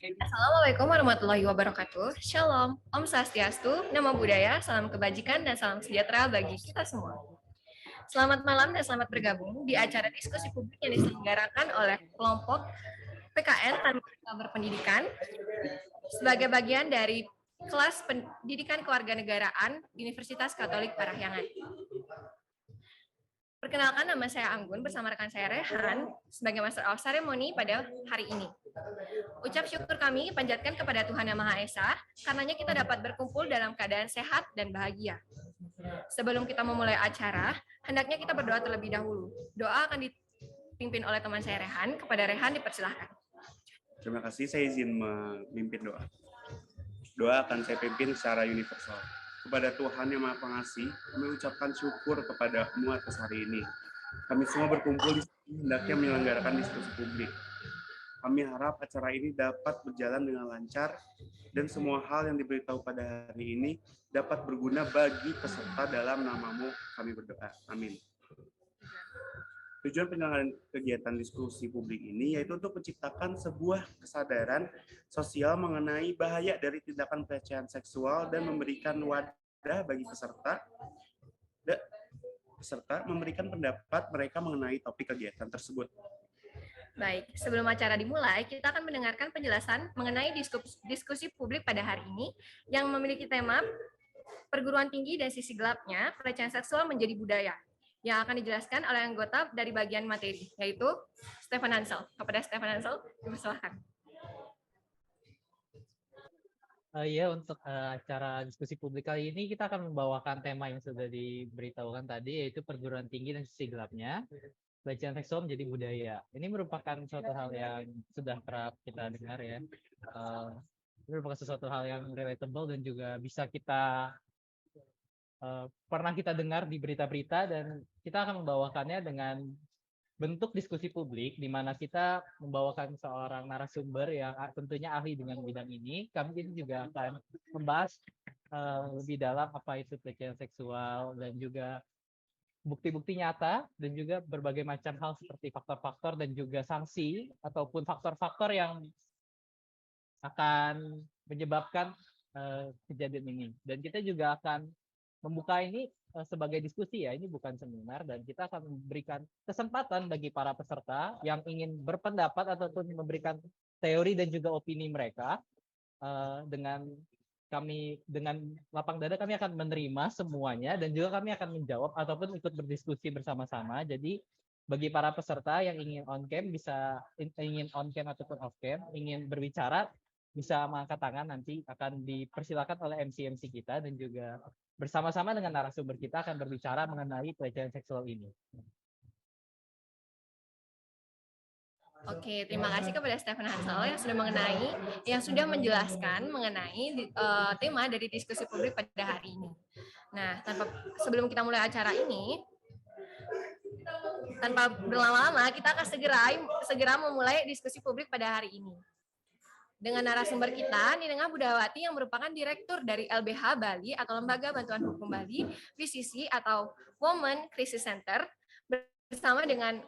Assalamualaikum warahmatullahi wabarakatuh. Shalom, Om Swastiastu, Namo Buddhaya, salam kebajikan dan salam sejahtera bagi kita semua. Selamat malam dan selamat bergabung di acara diskusi publik yang diselenggarakan oleh kelompok PKN Tanpa Berpendidikan sebagai bagian dari kelas pendidikan kewarganegaraan Universitas Katolik Parahyangan. Perkenalkan, nama saya Anggun bersama rekan saya Rehan sebagai Master of Ceremony pada hari ini. Ucap syukur kami panjatkan kepada Tuhan Yang Maha Esa, karenanya kita dapat berkumpul dalam keadaan sehat dan bahagia. Sebelum kita memulai acara, hendaknya kita berdoa terlebih dahulu. Doa akan dipimpin oleh teman saya Rehan. Kepada Rehan dipersilahkan. Terima kasih, saya izin memimpin doa. Doa akan saya pimpin secara universal. Kepada Tuhan Yang Maha Pengasih, kami ucapkan syukur kepadamu atas hari ini. Kami semua berkumpul di sini hendaknya menyelenggarakan diskusi publik. Kami harap acara ini dapat berjalan dengan lancar dan semua hal yang diberitahu pada hari ini dapat berguna bagi peserta. Dalam namamu kami berdoa. Amin. Tujuan penyelenggaraan kegiatan diskusi publik ini yaitu untuk menciptakan sebuah kesadaran sosial mengenai bahaya dari tindakan pelecehan seksual dan memberikan wadah bagi peserta memberikan pendapat mereka mengenai topik kegiatan tersebut. Baik, sebelum acara dimulai, kita akan mendengarkan penjelasan mengenai diskusi publik pada hari ini yang memiliki tema perguruan tinggi dan sisi gelapnya, pelecehan seksual menjadi budaya, yang akan dijelaskan oleh anggota dari bagian materi, yaitu Stephen Hansel. Kepada Stephen Hansel, dipersilahkan. Untuk acara diskusi publik kali ini kita akan membawakan tema yang sudah diberitahukan tadi, yaitu perguruan tinggi dan sisi gelapnya, pelecehan seksual menjadi budaya. Ini merupakan suatu hal yang sudah kerap kita dengar ya. Ini merupakan sesuatu hal yang relatable dan juga bisa kita pernah kita dengar di berita-berita, dan kita akan membawakannya dengan bentuk diskusi publik di mana kita membawakan seorang narasumber yang tentunya ahli dengan bidang ini. Kami juga akan membahas lebih dalam apa itu pelecehan seksual dan juga bukti-bukti nyata dan juga berbagai macam hal seperti faktor-faktor dan juga sanksi ataupun faktor-faktor yang akan menyebabkan kejadian ini. Dan kita juga akan membuka ini sebagai diskusi ya, ini bukan seminar, dan kita akan memberikan kesempatan bagi para peserta yang ingin berpendapat ataupun memberikan teori dan juga opini mereka. Dengan lapang dada kami akan menerima semuanya dan juga kami akan menjawab ataupun ikut berdiskusi bersama-sama. Jadi bagi para peserta yang ingin on cam ingin on cam ataupun off cam, ingin berbicara bisa mengangkat tangan, nanti akan dipersilakan oleh MC kita dan juga bersama-sama dengan narasumber kita akan berbicara mengenai pelecehan seksual ini. Oke, terima kasih kepada Stephen Hansel yang sudah menjelaskan mengenai tema dari diskusi publik pada hari ini. Nah, sebelum kita mulai acara ini, tanpa berlama-lama, kita akan segera memulai diskusi publik pada hari ini. Dengan narasumber kita, Ninengah Budawati yang merupakan Direktur dari LBH Bali atau Lembaga Bantuan Hukum Bali, BCC atau Women Crisis Center, bersama dengan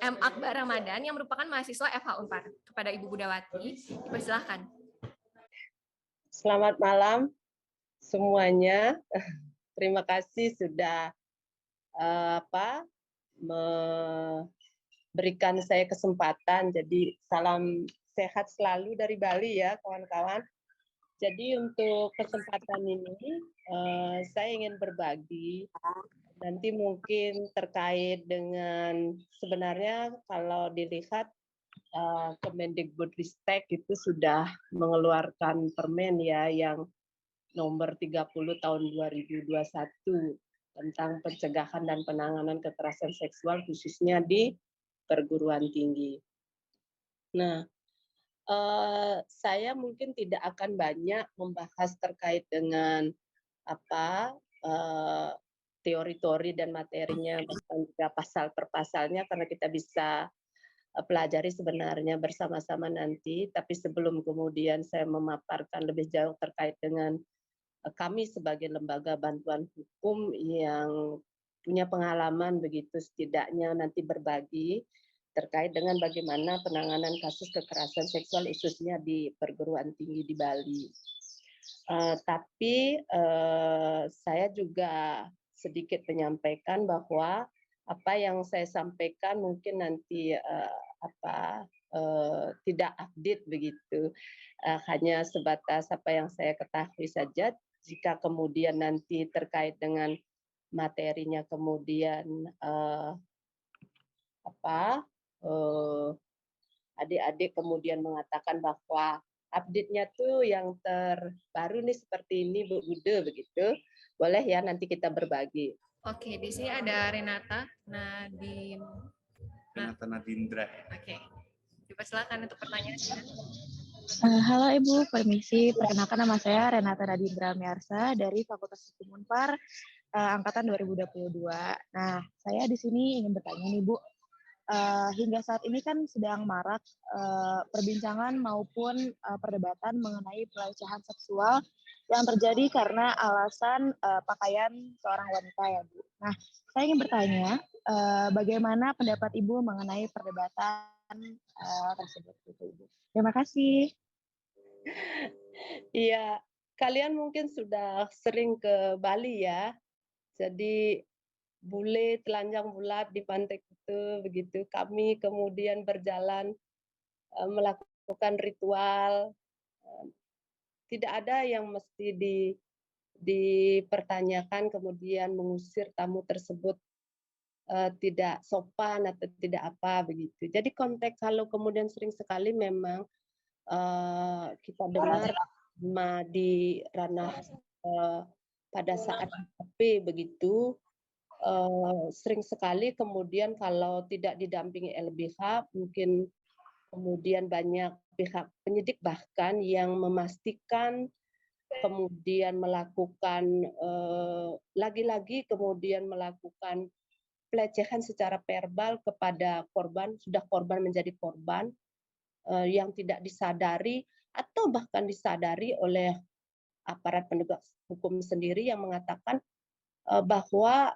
M. Akbar Ramadan yang merupakan mahasiswa FH Unpar. Kepada Ibu Budawati, dipersilahkan. Selamat malam semuanya. Terima kasih sudah memberikan saya kesempatan. Jadi salam sehat selalu dari Bali ya kawan-kawan. Jadi untuk kesempatan ini saya ingin berbagi nanti mungkin terkait dengan, sebenarnya kalau dilihat Kemendikbudristek itu sudah mengeluarkan permen ya yang nomor 30 tahun 2021 tentang pencegahan dan penanganan kekerasan seksual khususnya di perguruan tinggi. Nah, saya mungkin tidak akan banyak membahas terkait dengan teori-teori dan materinya, bahkan juga pasal per pasalnya, karena kita bisa pelajari sebenarnya bersama-sama nanti. Tapi sebelum kemudian saya memaparkan lebih jauh terkait dengan kami sebagai lembaga bantuan hukum yang punya pengalaman begitu setidaknya nanti berbagi, terkait dengan bagaimana penanganan kasus kekerasan seksual khususnya di perguruan tinggi di Bali. Tapi saya juga sedikit menyampaikan bahwa apa yang saya sampaikan mungkin nanti tidak update begitu, hanya sebatas apa yang saya ketahui saja. Jika kemudian nanti terkait dengan materinya kemudian adik-adik kemudian mengatakan bahwa update-nya tuh yang terbaru nih seperti ini Bu Bude begitu, boleh ya nanti kita berbagi. Oke, di sini ada Renata Nadindra. Oke, dipersilakan untuk pertanyaan. Halo Ibu, permisi. Perkenalkan nama saya Renata Nadindra Miarsa dari Fakultas Hukum Unpar angkatan 2022. Nah, saya di sini ingin bertanya nih Bu, hingga saat ini kan sedang marak perbincangan maupun perdebatan mengenai pelecehan seksual yang terjadi karena alasan pakaian seorang wanita ya Bu. Nah, saya ingin bertanya, bagaimana pendapat Ibu mengenai perdebatan tersebut gitu Ibu? Terima kasih. Iya, kalian mungkin sudah sering ke Bali ya. Jadi bule telanjang bulat di Pantai Kuta begitu. Kami kemudian berjalan melakukan ritual. Tidak ada yang mesti dipertanyakan kemudian mengusir tamu tersebut tidak sopan atau tidak apa begitu. Jadi konteks kalau kemudian sering sekali memang kita dengar di ranah pada saat HP begitu, sering sekali kemudian kalau tidak didampingi LBH mungkin kemudian banyak pihak penyidik bahkan yang memastikan kemudian melakukan lagi-lagi kemudian melakukan pelecehan secara verbal kepada korban, sudah korban menjadi korban yang tidak disadari atau bahkan disadari oleh aparat penegak hukum sendiri yang mengatakan bahwa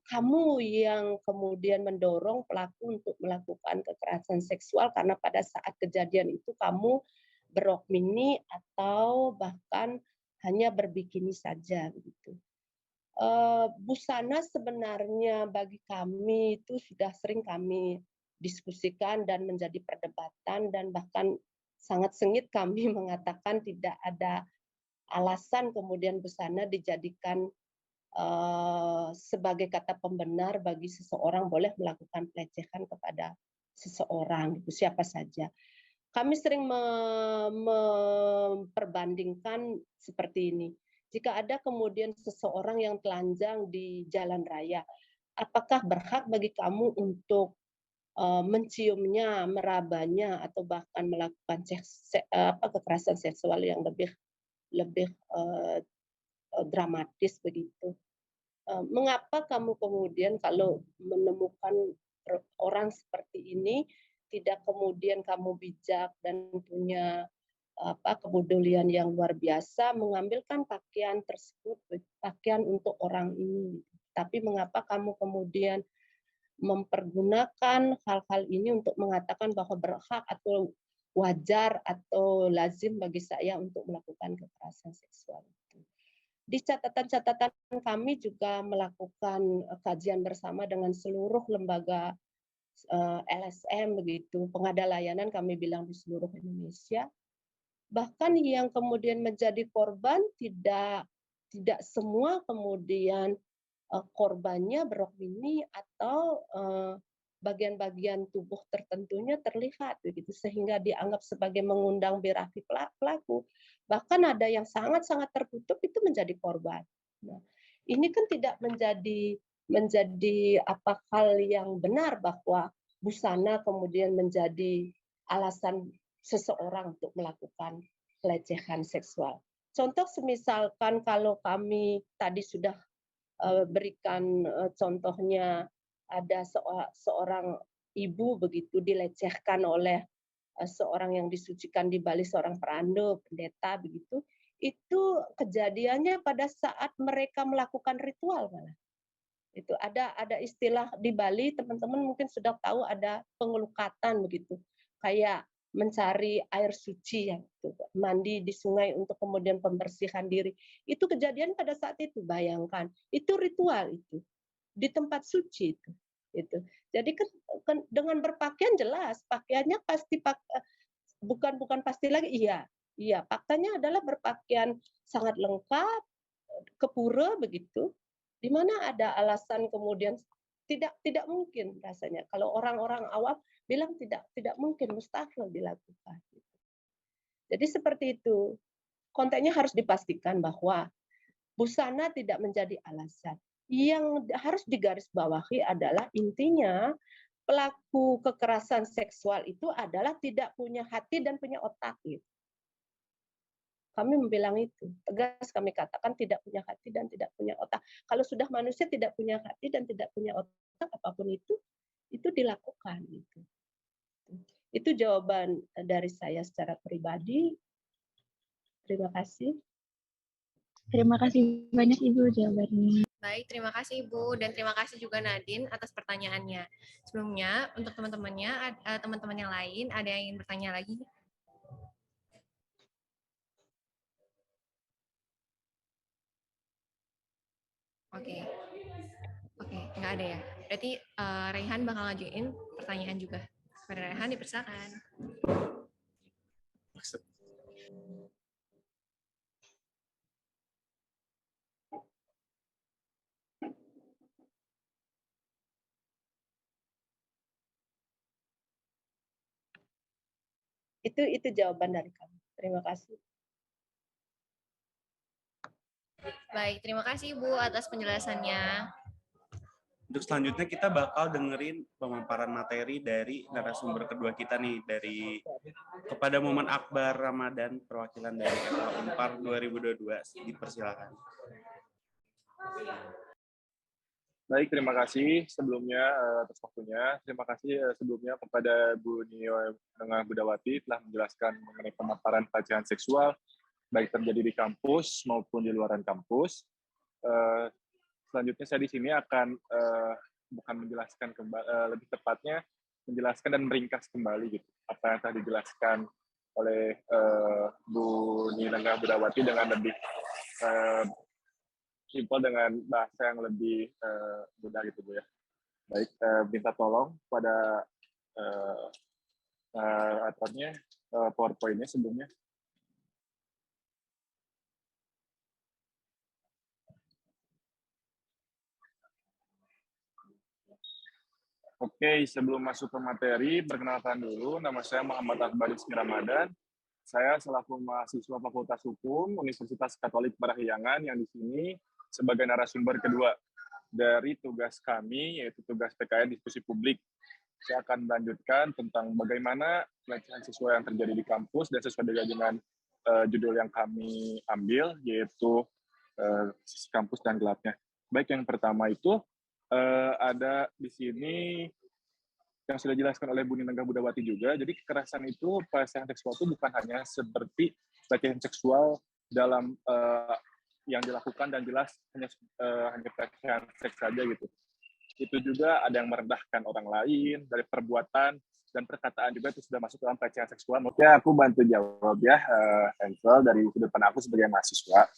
kamu yang kemudian mendorong pelaku untuk melakukan kekerasan seksual karena pada saat kejadian itu kamu berrok mini atau bahkan hanya berbikini saja begitu. Busana sebenarnya bagi kami itu sudah sering kami diskusikan dan menjadi perdebatan dan bahkan sangat sengit kami mengatakan tidak ada alasan kemudian busana dijadikan sebagai kata pembenar bagi seseorang boleh melakukan pelecehan kepada seseorang, itu siapa saja. Kami sering memperbandingkan seperti ini. Jika ada kemudian seseorang yang telanjang di jalan raya, apakah berhak bagi kamu untuk menciumnya, merabanya, atau bahkan melakukan kekerasan seksual yang lebih dramatis begitu? Mengapa kamu kemudian kalau menemukan orang seperti ini tidak kemudian kamu bijak dan punya kepedulian yang luar biasa mengambilkan pakaian tersebut, pakaian untuk orang ini. Tapi mengapa kamu kemudian mempergunakan hal-hal ini untuk mengatakan bahwa berhak atau wajar atau lazim bagi saya untuk melakukan kekerasan seksual itu. Di catatan-catatan kami juga melakukan kajian bersama dengan seluruh lembaga LSM begitu, pengada layanan kami bilang di seluruh Indonesia. Bahkan yang kemudian menjadi korban tidak semua kemudian korbannya berrok mini atau bagian-bagian tubuh tertentunya terlihat begitu sehingga dianggap sebagai mengundang birahi pelaku. Bahkan ada yang sangat-sangat tertutup itu menjadi korban. Nah, ini kan tidak menjadi apa hal yang benar bahwa busana kemudian menjadi alasan seseorang untuk melakukan pelecehan seksual. Contoh semisalkan kalau kami tadi sudah berikan contohnya ada seorang ibu begitu dilecehkan oleh seorang yang disucikan di Bali, seorang perando, pendeta begitu, itu kejadiannya pada saat mereka melakukan ritual malah. Itu ada istilah di Bali, teman-teman mungkin sudah tahu, ada pengelukatan begitu. Kayak mencari air suci ya, mandi di sungai untuk kemudian pembersihan diri. Itu kejadian pada saat itu, bayangkan. Itu ritual itu di tempat suci itu. Jadi kan dengan berpakaian jelas, pakaiannya pasti bukan pasti lagi, iya faktanya adalah berpakaian sangat lengkap, ke pura begitu, di mana ada alasan kemudian tidak mungkin rasanya. Kalau orang-orang awam bilang tidak mungkin, mustahil dilakukan. Jadi seperti itu. Konteksnya harus dipastikan bahwa busana tidak menjadi alasan. Yang harus digarisbawahi adalah intinya pelaku kekerasan seksual itu adalah tidak punya hati dan punya otak. Kami membilang itu, tegas kami katakan tidak punya hati dan tidak punya otak. Kalau sudah manusia tidak punya hati dan tidak punya otak, apapun itu dilakukan. Itu jawaban dari saya secara pribadi. Terima kasih. Terima kasih banyak Ibu jawabannya. Baik, terima kasih Ibu, dan terima kasih juga Nadine atas pertanyaannya. Sebelumnya, untuk teman-teman yang lain, ada yang ingin bertanya lagi? Oke, nggak ada ya. Berarti Raihan bakal ngajuin pertanyaan juga. Kepada Raihan, dipersilakan. Itu jawaban dari kami. Terima kasih. Baik, terima kasih Ibu atas penjelasannya. Untuk selanjutnya kita bakal dengerin pemaparan materi dari narasumber kedua kita nih, dari kepada Muhammad Akbar Ramadan, perwakilan dari FH Unpar 2022. Dipersilakan. Baik, terima kasih sebelumnya atas waktunya. Terima kasih sebelumnya kepada Bu Nio Nengah Budawati telah menjelaskan mengenai pemaparan pelecehan seksual, baik terjadi di kampus maupun di luaran kampus. Selanjutnya saya di sini akan bukan menjelaskan lebih tepatnya menjelaskan dan meringkas kembali gitu apa yang telah dijelaskan oleh Bu Nio Nengah Budawati dengan lebih simpel dengan bahasa yang lebih mudah gitu Bu ya. Baik, minta tolong pada PowerPoint-nya sebelumnya. Oke, sebelum masuk ke materi, perkenalkan dulu, nama saya Muhammad Akbar Ramadan. Saya selaku mahasiswa Fakultas Hukum Universitas Katolik Parahyangan yang di sini sebagai narasumber kedua dari tugas kami, yaitu tugas PKN Diskusi Publik. Saya akan melanjutkan tentang bagaimana pelecehan seksual yang terjadi di kampus dan sesuai dengan judul yang kami ambil, yaitu sisi kampus dan gelapnya. Baik, yang pertama itu ada di sini yang sudah dijelaskan oleh Bu Nengah Budawati juga. Jadi kekerasan itu, pelecehan seksual itu bukan hanya seperti pelecehan seksual dalam yang dilakukan dan jelas hanya pelecehan seks saja gitu. Itu juga ada yang merendahkan orang lain dari perbuatan dan perkataan juga itu sudah masuk dalam pelecehan seksual. Oke, aku bantu jawab ya, Ansel, dari sudut pandang aku sebagai mahasiswa.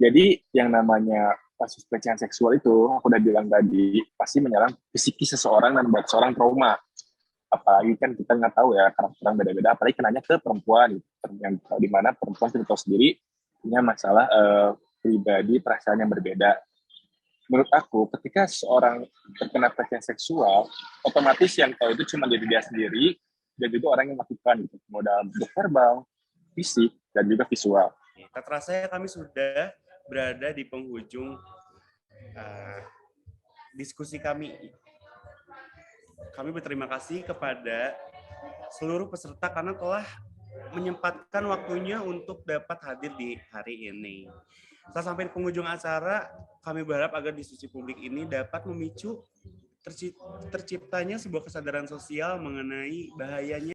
Jadi yang namanya kasus pelecehan seksual itu, aku udah bilang tadi, pasti menyerang psikis seseorang dan membuat seorang trauma. Apalagi kan kita nggak tahu ya, karakter orang beda-beda, apalagi kenanya ke perempuan, yang di mana perempuan kita tahu sendiri punya masalah pribadi, perasaan yang berbeda. Menurut aku, ketika seorang terkena pelecehan seksual, otomatis yang tahu itu cuma diri dia sendiri, dan juga orang yang melakukan, gitu, mau dalam bentuk verbal, fisik, dan juga visual. Tak terasa kami sudah berada di penghujung diskusi kami. Kami berterima kasih kepada seluruh peserta karena telah menyempatkan waktunya untuk dapat hadir di hari ini. Setelah sampai di penghujung acara, kami berharap agar diskusi publik ini dapat memicu terciptanya sebuah kesadaran sosial mengenai bahayanya